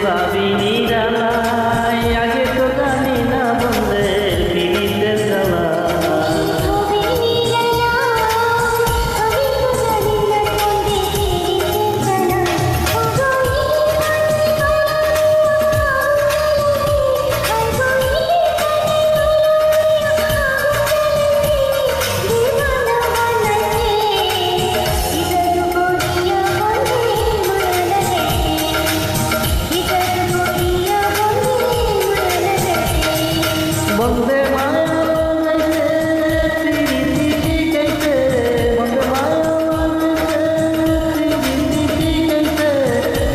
ভাবিনি জানাই আগে তো জানি না বন্ধের পিড়িতের জ্বালা বন্দে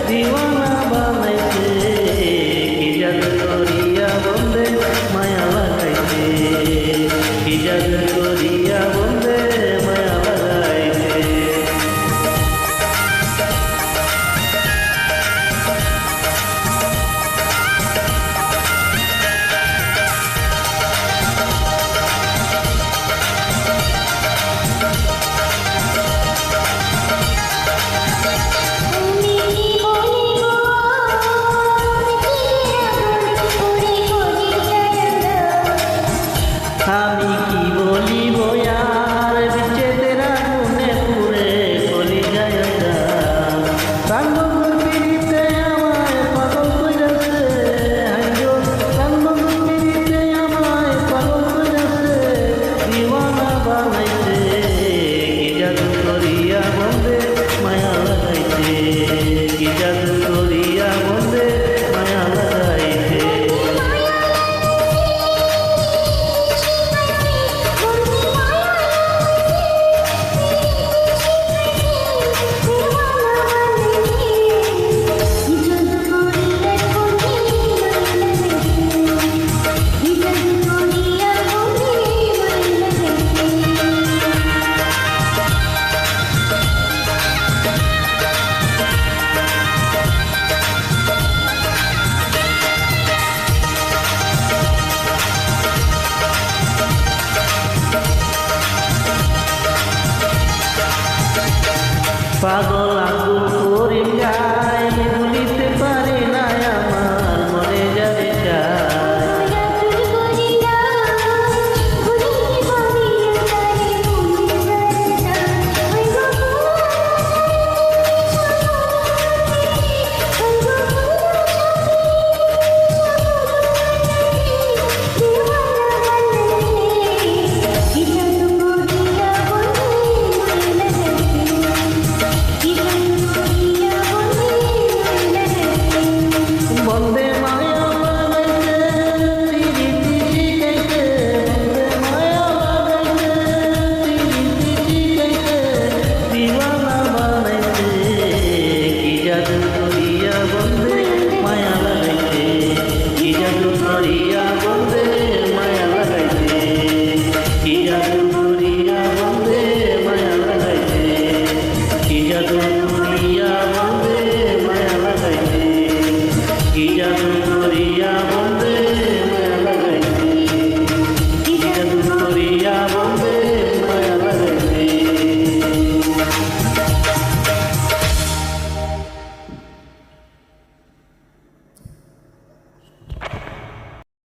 দিওয়ানা বানাইছে কি জাদু করিয়া বন্দে মায়া লাগাইছে কি জাদু করিয়া বন্দে মায়া লাগাইছে আমি কি বলিব আর বিচ্ছেদের আগুনে পুড়ে চলি যায় কান্দন পিড়িতে আমায় পাগল কইরাছে হাইজো কান্দন পিড়িতে আমায় পাগল কইরাছে দিওয়ানা বানাইছে কি জাদু করিয়া বন্দে মায়া লাগাইছে কি জাদু করিয়া বন্দে মায়া লাগাইছে পাগল আকুল করিয়া